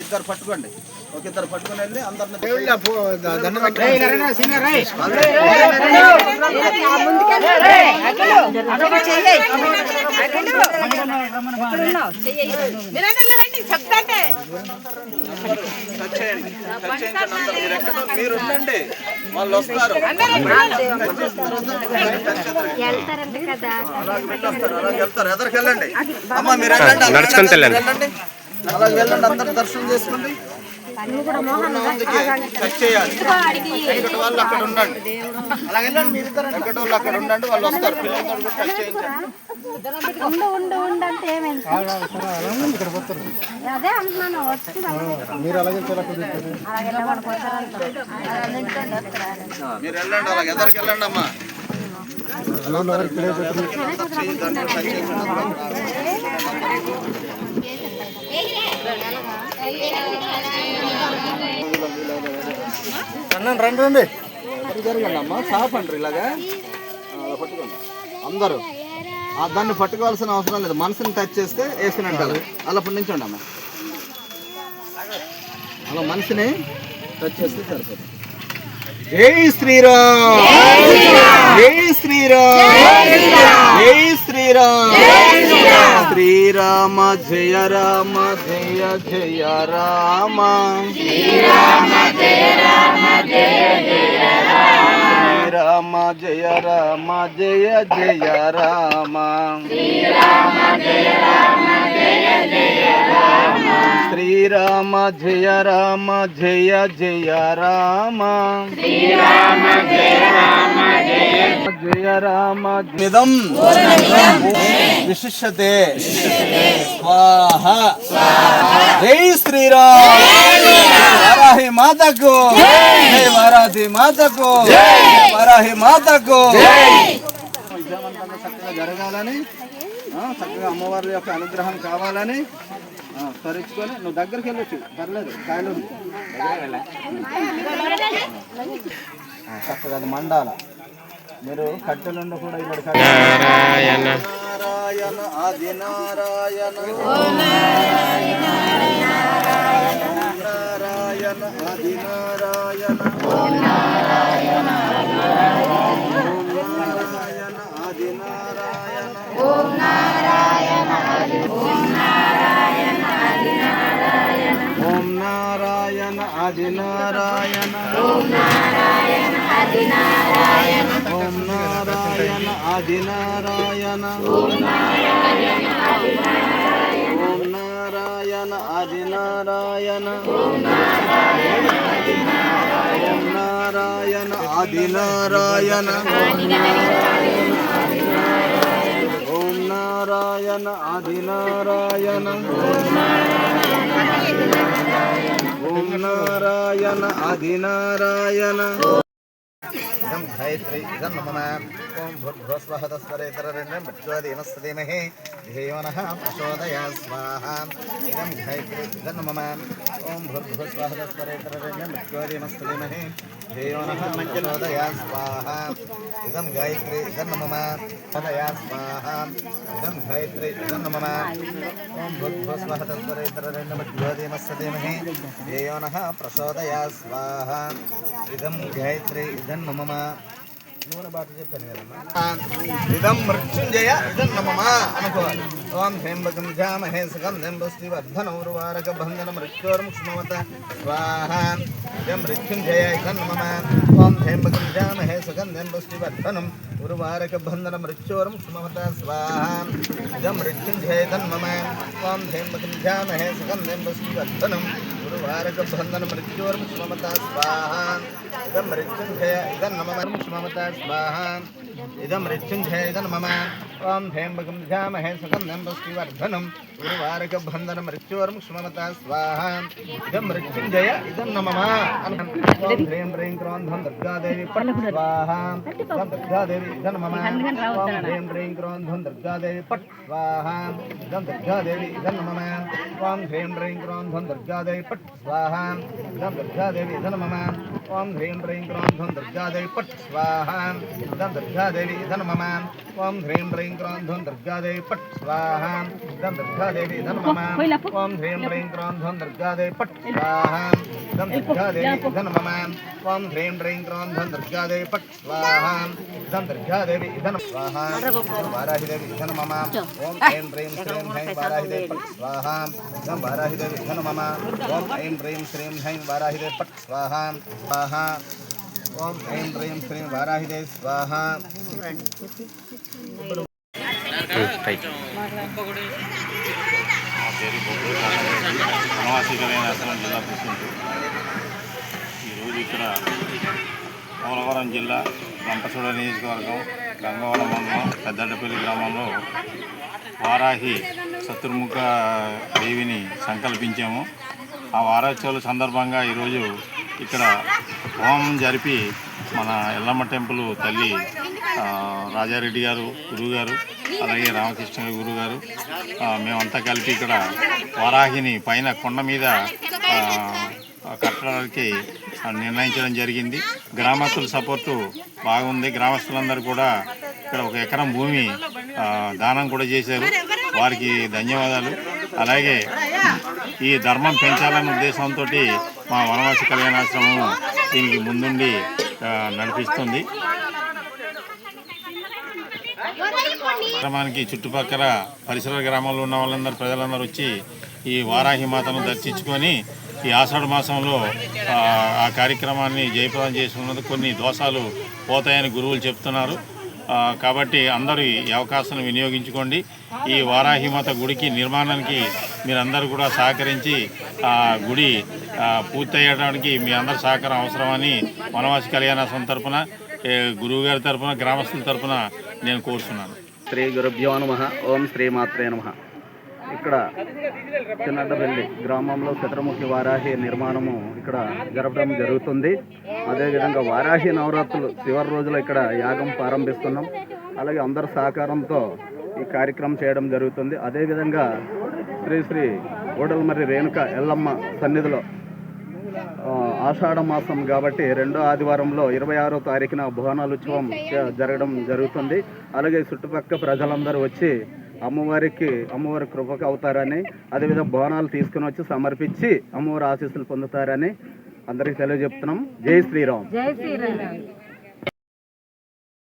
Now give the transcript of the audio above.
ఇద్దరు పట్టుకోండి, ఒక ఇద్దరు పట్టుకుని వెళ్ళి అందరిని మీరు ఉండండి, వాళ్ళు వస్తారు. వెళ్తారు, ఎదరికి వెళ్ళండి అమ్మ, మీరు వెళ్ళండి, వెళ్ళండి, అలాగే వెళ్ళండి, అందరు దర్శనం చేసుకోండి. టచ్ చేయాలి, ఎక్కడి వాళ్ళు అక్కడ ఉండండి, అలాగే వెళ్ళండి, మీరు ఇద్దరు ఎక్కడి వాళ్ళు అక్కడ ఉండండి, వాళ్ళు వస్తారు. పిల్లలతో కూడా టచ్ చేయించండి. మీరు వెళ్ళండి, అలాగే ఎదరికి వెళ్ళండి అమ్మా. రండి రండి జరగండి అమ్మా, షాప్ అంటారు ఇలాగా అలా పట్టుకోండి అందరూ. దాన్ని పట్టుకోవాల్సిన అవసరం లేదు, మనసుని టచ్ చేస్తే వేసుకుని అలా నుంచోండి అమ్మా, అలా మనసుని టచ్ చేస్తే సరిపోతుంది. జై శ్రీరామ్, జై శ్రీరామ్, జై శ్రీరామ్, శ్రీరామ జయ రామ జయ జయ రామ, శ్రీరామ జయ రామ జయ జయ రామ, శ్రీరామ జయ రామ జయ జయ రామ, శ్రీరామ జయ రామ జయ జయ రామ, శ్రీరామ జయ రామ జయ జయ రామ, శ్రీరామ జయ రామ జయ జయ రామ. నిదం విశిష్యతే స్వాహ. జై శ్రీరామ్, వారాహి మాతకు జై, వారాహి మాతకు జై, వారాహి మాతకు జై. విజయవంతంగా చక్కగా జరగాలని, చక్కగా అమ్మవారి యొక్క అనుగ్రహం కావాలని స్మరించుకొని నువ్వు దగ్గరికి వెళ్ళొచ్చు, పర్లేదు, కాయలు చక్కగా అది మండాల. మీరు కట్టెలుండ కూడా ఇక్కడ నారాయణ నారాయణ ఆది నారాయణ నారాయణ ఆది నారాయణ నారాయణ ఆది నారాయణ ఓం నారాయణ ఓం నారాయణ ఆది నారాయణ ఓం నారాయణ ఆది నారాయణ ఓం నారాయణ ఆది నారాయణ ఓం నారాయణ ఆది నారాయణ ఓం నారాయణ ఆది నారాయణ ఓం నారాయణ ఆది నారాయణ ఓం నారాయణ ఆది నారాయణ ఓం నారాయణ ఆది నారాయణ ఓం నారాయణ ఆది నారాయణ ఓం నారాయణ ఆది నారాయణ. ఇదం గాయత్రి ఇదం నమః. ఓం భూర్భువస్వః తస్సరేతరరేణ్యం భర్గోదేవస్తదేమహే ధియో నః ప్రచోదయాత్ స్వాహా. ఇదం గాయత్రి ఇదం నమః. ఓం భూర్భువస్వః తస్సరేతరరేణ్యం భర్గోదేవస్తదేమహే ధియో నః ప్రచోదయాత్ స్వాహా. ఇదం గాయత్రి ఇదం నమః. ప్రచోదయాత్ స్వాహా. ఇదం గాయత్రి ఇదం నమః. ఓం భూర్భువస్వః తస్సరేతరరేణ్యం భర్గోదేవస్తదేమహే ధియో నః ప్రచోదయాత్ స్వాహా. ఇదం గాయత్రి ఇదం నమః. నూనె బాట చెప్పాను కదమ్మా. ఇదం మృత్యుంజయ ఇదం నమః అనుకోవాలి. ఓం హేంబకం జామహే సుగంధం పుష్టివర్ధనం ఉర్వారక బంధన మృత్యోర్ముక్ష్మవత స్వాహా. ఇదం మృత్యుంజయ ఇదం నమః. ఓం హేంబకం జామహే సుగంధం పుష్టివర్ధనం ఉర్వారక బంధన మృత్యోర్ముక్ష్మవత స్వాహా. ఇదం మృత్యుంజయ ఇదం నమః. ఓం హేంబకం జామహే సుగంధం పుష్టివర్ధనం ఉర్వారక బంధన మృత్యోర్ముక్ష్మవత స్వాహా. ఇదం మృత్యుంజయ ఇదం నమః. స్వాహా. ఇదం మృత్యుంజయ ఇదం నమః. ఓం ధ్రేం భగం ధ్యామహే సుగంధం పుష్టివర్ధనం గురువారక బంధన మృత్యువర్మ క్షమత స్వాహ ఇదం మృత్యుంజయ ఇదం నమః. ఓం ధ్రేం హ్రీం క్రోం ధం దుర్గాదేవి పట్ స్వాహ ధం దుర్గాదేవి ఇదం నమః. ఓం ధ్రేం హ్రీం క్రోం ధం దుర్గాదేవి పట్ స్వాహ ధం దుర్గాదేవి ఇదం నమః. ఓం ధ్రేం హ్రీం క్రోం ధం దుర్గాదేవి పట్ స్వాహ ధం దుర్గాదేవి ఇదం నమః. ఓం ధ్రీం హ్రీం క్రోం ధం దుర్గాదేవి పట్ స్వాహ ధం దుర్గాదేవి ఇదం నమః. ఓం ధ్రీం హ్రీం క్రోం ధం దుర్గాదేవి పట్ స్వాహ ధం దుర్గాదేవి ఇదం నమః. ఓం ధ్రీం హ్రీం క్రోం ధం దుర్గాదేవి పట్ స్వాహ ధం దుర్గాదేవి ఇదం నమః. ఓం ధ్రీం హ్రీం క్రోం ధం దుర్గాదేవి పట్ స్వాహ ధం దుర్గాదేవి ఇదం స్వాహ వారాహిదేవి ఇదం నమః. ఓం ఐం హ్రీం శ్రీం హ్రైం వారాహిదేవి పట్ స్వాహ ధం వారాహిదేవి ఇదం నమః. ఓం ఐం హ్రీం శ్రీం హ్రైం వారాహిదేవి పట్ స్వాహ స్వాహ. ఓం ఐం హ్రీం శ్రీం వారాహిదేవి స్వాహ. వనవాసి కళ్యాణాశ్రమం జిల్లా ప్రెసిడెంట్. ఈరోజు ఇక్కడ పోలవరం జిల్లా లంపచోడ నియోజకవర్గం గంగవరం మండలం పెద్దడ్డపల్లి గ్రామంలో వారాహి చతుర్ముఖ దేవిని సంకల్పించాము. ఆ వారోత్సవాల సందర్భంగా ఈరోజు ఇక్కడ హోమం జరిపి మన ఎల్లమ్మ టెంపుల్ తల్లి రాజారెడ్డి గారు గురువుగారు, అలాగే రామకృష్ణ గురువుగారు, మేమంతా కలిపి ఇక్కడ వారాహిని పైన కొండ మీద కట్టడానికి నిర్ణయించడం జరిగింది. గ్రామస్తుల సపోర్టు బాగుంది. గ్రామస్తులందరూ కూడా ఇక్కడ 1 ఎకరం భూమి దానం కూడా చేశారు. వారికి ధన్యవాదాలు. అలాగే ఈ ధర్మం పెంచాలనే ఉద్దేశంతో మా వనవాసి కళ్యాణాశ్రమం దీనికి ముందుండి నడిపిస్తుంది. గ్రామానికి చుట్టుపక్కల పరిసర గ్రామాల్లో ఉన్న వాళ్ళందరూ ప్రజలందరూ వచ్చి ఈ వారాహి మాతను దర్శించుకొని ఈ ఆషాఢ మాసంలో ఆ కార్యక్రమాన్ని జయప్రదం చేసుకున్నందుకు కొన్ని దోషాలు పోతాయని గురువులు చెప్తున్నారు. కాబట్టి అందరూ ఈ అవకాశాన్ని వినియోగించుకోండి. ఈ వారాహిమాత గుడికి నిర్మాణానికి మీరందరూ కూడా సహకరించి ఆ గుడి పూర్తయ్యడానికి మీ అందరి సహకారం అవసరమని వనవాసి కళ్యాణాశ్రమం తరపున, గురువుగారి తరపున, గ్రామస్తుల తరపున నేను కోరుతున్నాను. శ్రీ గురుభ్యో నమః. ఓం శ్రీ మాత్రే నమః. ఇక్కడ చిన్నడ్డపల్లి గ్రామంలో చతుర్ముఖి వారాహి నిర్మాణము ఇక్కడ జరపడం జరుగుతుంది. అదేవిధంగా వారాహి నవరాత్రులు చివరి రోజులో ఇక్కడ యాగం ప్రారంభిస్తున్నాం. అలాగే అందరి సహకారంతో ఈ కార్యక్రమం చేయడం జరుగుతుంది. అదేవిధంగా శ్రీ శ్రీ ఓడలమర్రి రేణుక ఎల్లమ్మ సన్నిధిలో ఆషాఢ మాసం కాబట్టి 2వ ఆదివారంలో 26వ తారీఖున బోనాలు ఉత్సవం జరగడం జరుగుతుంది. అలాగే చుట్టుపక్కల ప్రజలందరూ వచ్చి అమ్మవారి కృపకు అవుతారని, అదేవిధంగా బోనాలు తీసుకుని వచ్చి సమర్పించి అమ్మవారి ఆశీస్సులు పొందుతారని అందరికీ తెలియజెప్తున్నాం. జై శ్రీరామ్.